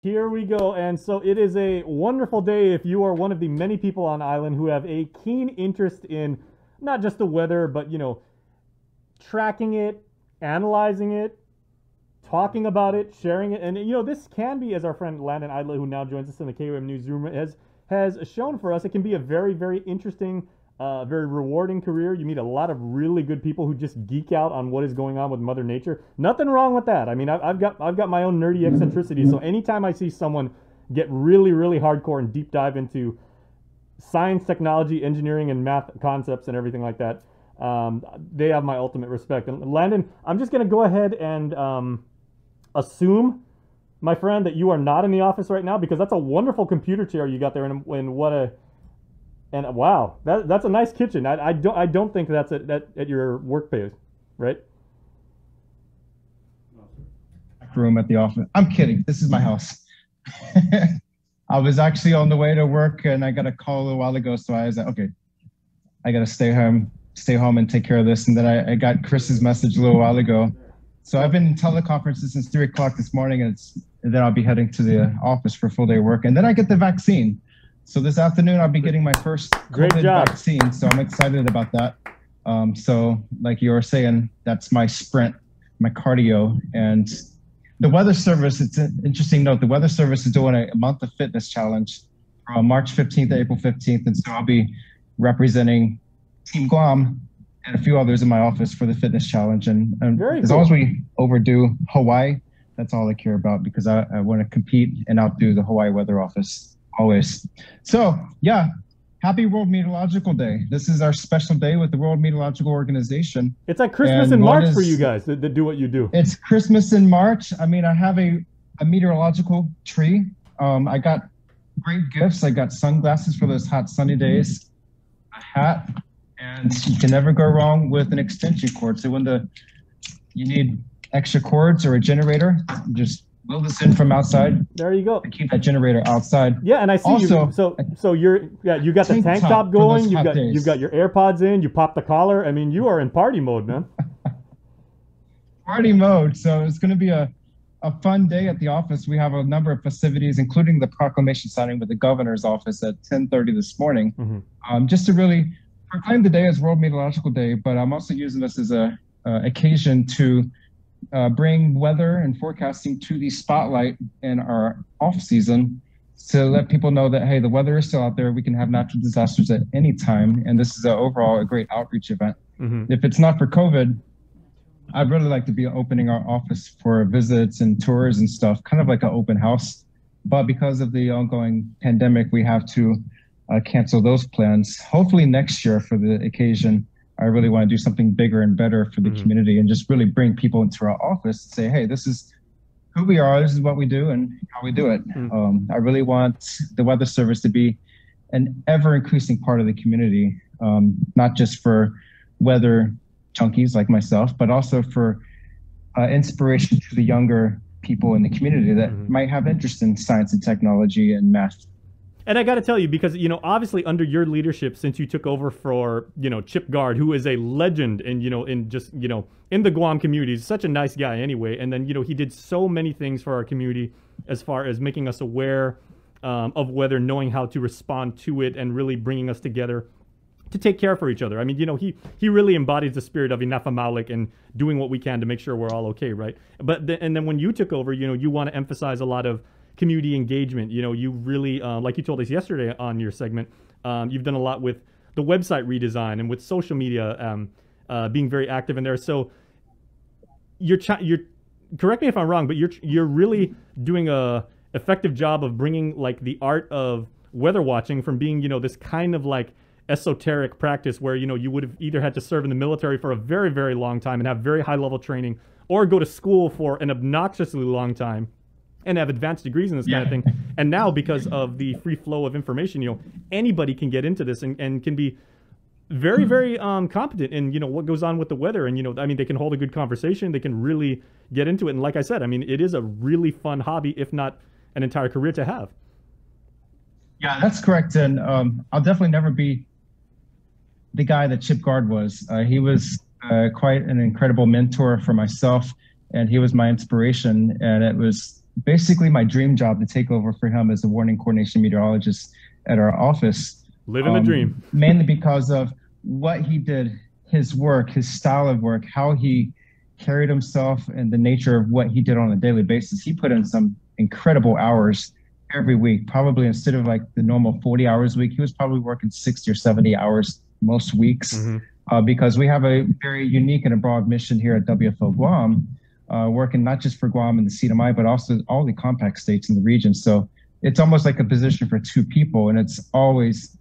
Here we go. And so it is a wonderful day if you are one of the many people on island who have a keen interest in not just the weather, but, tracking it, analyzing it, talking about it, sharing it. And, this can be, as our friend Landon Aydlett, who now joins us in the KOM newsroom, has shown for us, it can be a very, very interesting, very rewarding career. You meet a lot of really good people who just geek out on what is going on with Mother Nature. Nothing wrong with that. I mean, I've got my own nerdy eccentricity. So anytime I see someone get really, really hardcore and deep dive into science, technology, engineering, and math concepts and everything like that, they have my ultimate respect. And Landon, I'm just going to go ahead and assume, my friend, that you are not in the office right now, because that's a wonderful computer chair you got there, and wow, that's a nice kitchen. I don't think that's at your workplace, right? Room at the office. I'm kidding. This is my house. I was actually on the way to work and I got a call a little while ago, so I was like, okay, I got to stay home and take care of this. And then I got Chris's message a little while ago. So I've been in teleconferences since 3 o'clock this morning, and then I'll be heading to the office for a full day of work. And then I get the vaccine. So this afternoon, I'll be getting my first COVID vaccine. So I'm excited about that. So like you were saying, that's my sprint, my cardio. And the Weather Service, it's an interesting note. The Weather Service is doing a month of fitness challenge from March 15th to April 15th. And so I'll be representing Team Guam and a few others in my office for the fitness challenge. And as long as we overdo Hawaii, that's all I care about, because I want to compete and outdo the Hawaii Weather Office always. So yeah, happy World Meteorological Day. This is our special day with the World Meteorological Organization. It's like Christmas in March for you guys that do what you do. It's Christmas in March. I mean, I have a meteorological tree. I got great gifts. I got sunglasses for those hot sunny days, a hat, and you can never go wrong with an extension cord. So when you need extra cords or a generator, you just wheel this in from outside. There you go. And keep that generator outside. Yeah, and I see also, so you got the tank top going. You've got your AirPods in. You pop the collar. I mean, you are in party mode, man. Party mode. So it's going to be a fun day at the office. We have a number of festivities, including the proclamation signing with the governor's office at 10:30 this morning, just to really proclaim the day as World Meteorological Day. But I'm also using this as a occasion to bring weather and forecasting to the spotlight in our off season, to let people know that, hey, the weather is still out there. We can have natural disasters at any time. And this is overall a great outreach event. If it's not for COVID, I'd really like to be opening our office for visits and tours and stuff, kind of like an open house. But because of the ongoing pandemic, we have to cancel those plans. Hopefully next year for the occasion. I really want to do something bigger and better for the community, and just really bring people into our office and say, hey, this is who we are, this is what we do, and how we do it. I really want the Weather Service to be an ever-increasing part of the community, not just for weather junkies like myself, but also for inspiration to the younger people in the community that might have interest in science and technology and math. And I got to tell you, because, obviously under your leadership, since you took over for, Chip Guard, who is a legend in, in the Guam community, he's such a nice guy anyway. And then, he did so many things for our community as far as making us aware of weather, knowing how to respond to it, and really bringing us together to take care for each other. I mean, he really embodies the spirit of Inafa Maulik and doing what we can to make sure we're all okay, right? But and then when you took over, you want to emphasize a lot of community engagement. You really, like you told us yesterday on your segment, you've done a lot with the website redesign and with social media, being very active in there. So you're correct me if I'm wrong, but you're really doing a effective job of bringing like the art of weather watching from being, this kind of like esoteric practice where, you would have either had to serve in the military for a very, very long time and have very high level training, or go to school for an obnoxiously long time and have advanced degrees in this kind of thing. And now, because of the free flow of information, anybody can get into this and can be very, very competent in, what goes on with the weather. And, they can hold a good conversation. They can really get into it. And like I said, it is a really fun hobby, if not an entire career to have. Yeah, that's correct. And I'll definitely never be the guy that Chip Guard was. He was quite an incredible mentor for myself, and he was my inspiration. And it was basically my dream job to take over for him as a warning coordination meteorologist at our office. Living the dream. Mainly because of what he did, his work, his style of work, how he carried himself, and the nature of what he did on a daily basis. He put in some incredible hours every week. Probably instead of like the normal 40 hours a week, he was probably working 60 or 70 hours most weeks. Because we have a very unique and a broad mission here at WFO Guam, working not just for Guam and the CNMI, but also all the compact states in the region. So it's almost like a position for two people, and it's always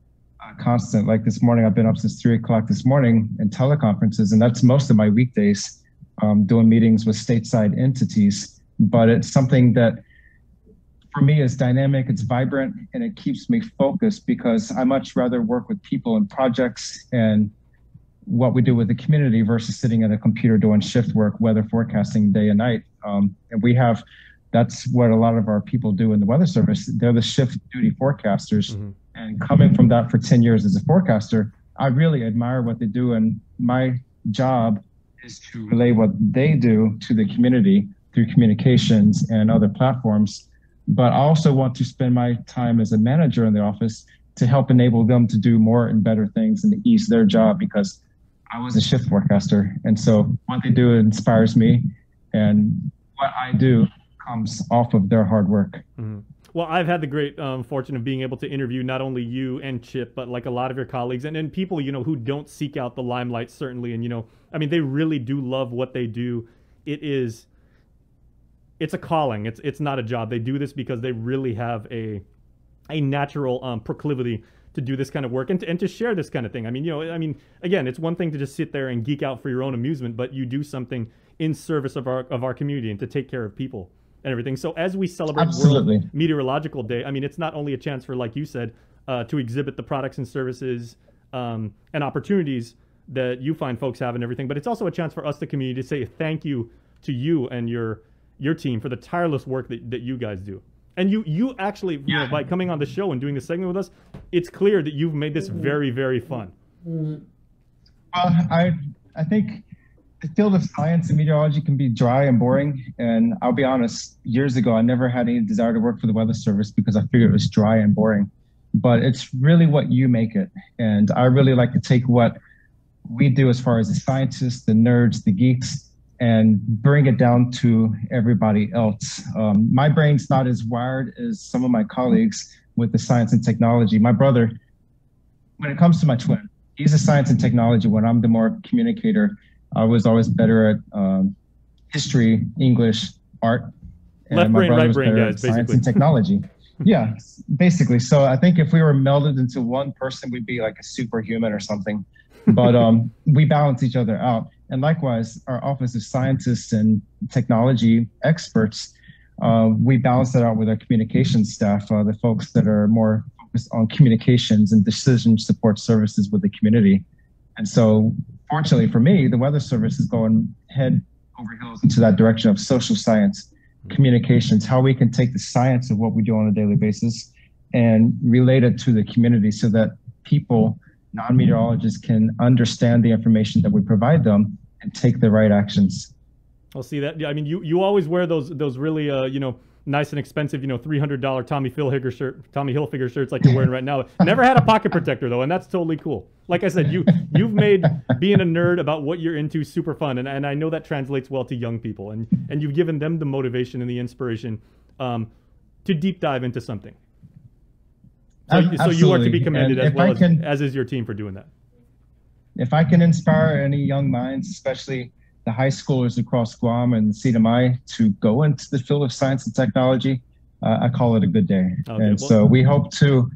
constant. Like this morning, I've been up since 3 o'clock this morning in teleconferences, and that's most of my weekdays, doing meetings with stateside entities. But it's something that for me is dynamic, it's vibrant, and it keeps me focused because I much rather work with people and projects and what we do with the community versus sitting at a computer doing shift work, weather forecasting day and night. And that's what a lot of our people do in the Weather Service. They're the shift duty forecasters. And coming from that for 10 years as a forecaster, I really admire what they do. And my job is to relay what they do to the community through communications and other platforms. But I also want to spend my time as a manager in the office to help enable them to do more and better things and to ease their job, because I was a shift forecaster. And so what they do inspires me, and what I do comes off of their hard work. Well, I've had the great fortune of being able to interview not only you and Chip, but like a lot of your colleagues and people, who don't seek out the limelight, certainly. And, I mean, they really do love what they do. It's a calling. It's not a job. They do this because they really have a natural proclivity to do this kind of work and to share this kind of thing. I mean, again, it's one thing to just sit there and geek out for your own amusement, but you do something in service of our community and to take care of people and everything. So as we celebrate World Meteorological Day, I mean, it's not only a chance for, like you said, to exhibit the products and services and opportunities that you find folks have and everything, but it's also a chance for us, the community, to say thank you to you and your team for the tireless work that you guys do. And you actually, by coming on the show and doing this segment with us, it's clear that you've made this very, very fun. Well, I think the field of science and meteorology can be dry and boring. And I'll be honest, years ago, I never had any desire to work for the Weather Service because I figured it was dry and boring. But it's really what you make it. And I really like to take what we do as far as the scientists, the nerds, the geeks, and bring it down to everybody else. My brain's not as wired as some of my colleagues with the science and technology. My brother, when it comes to my twin, he's a science and technology when I'm the more communicator. I was always better at history, English, art. And left brain, right brain, guys, basically. Science and technology. Yeah, basically. So I think if we were melded into one person, we'd be like a superhuman or something. But we balance each other out. And likewise, our Office of Scientists and Technology experts, we balance that out with our communications staff, the folks that are more focused on communications and decision support services with the community. And so fortunately for me, the Weather Service is going head over heels into that direction of social science, communications, how we can take the science of what we do on a daily basis and relate it to the community so that people, non-meteorologists, can understand the information that we provide them and take the right actions. I'll see that. I mean, you always wear those really nice and expensive $300 Tommy Hilfiger shirts like you're wearing right now. Never had a pocket protector though, and that's totally cool. Like I said, you've made being a nerd about what you're into super fun, and I know that translates well to young people, and you've given them the motivation and the inspiration to deep dive into something. So you are to be commended, as well as is your team, for doing that. If I can inspire any young minds, especially the high schoolers across Guam and CNMI, to go into the field of science and technology, I call it a good day. Okay, and so we hope to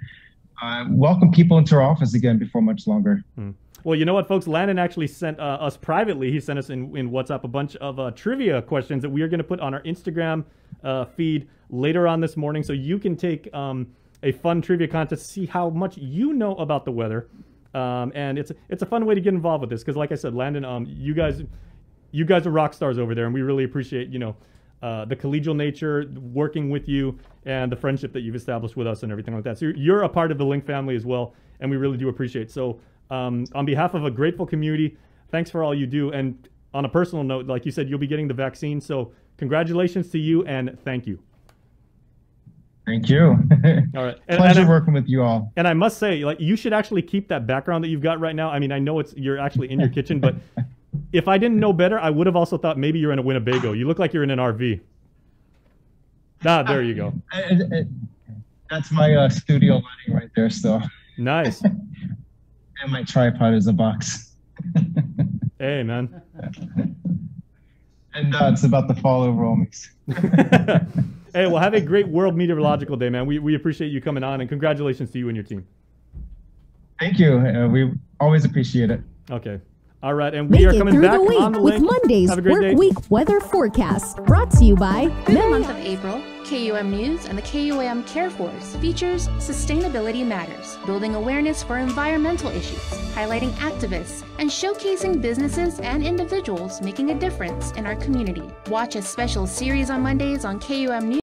welcome people into our office again before much longer. Well, you know what, folks? Landon actually sent us privately. He sent us in WhatsApp a bunch of trivia questions that we are going to put on our Instagram feed later on this morning. So you can take a fun trivia contest to see how much you know about the weather. And it's a fun way to get involved with this because, like I said, Landon, you guys are rock stars over there, and we really appreciate the collegial nature, working with you, and the friendship that you've established with us and everything like that. So you're a part of the Link family as well, and we really do appreciate it. So on behalf of a grateful community, thanks for all you do. And on a personal note, like you said, you'll be getting the vaccine. So congratulations to you, and thank you. Thank you. All right. Pleasure working with you all. And I must say, like, you should actually keep that background that you've got right now. I mean, I know you're actually in your kitchen, but if I didn't know better, I would have also thought maybe you're in a Winnebago. You look like you're in an RV. Ah, there you go. That's my studio lighting right there still. Nice. And my tripod is a box. Hey, man. And it's about to fall over on me. Hey, well, have a great World Meteorological Day, man. We appreciate you coming on, and congratulations to you and your team. Thank you. We always appreciate it. Okay. All right, and we are coming back on the link. With Monday's Work Week Weather Forecast, brought to you by... Through the month of April, KUM News and the KUAM Care Force features Sustainability Matters, building awareness for environmental issues, highlighting activists, and showcasing businesses and individuals making a difference in our community. Watch a special series on Mondays on KUM News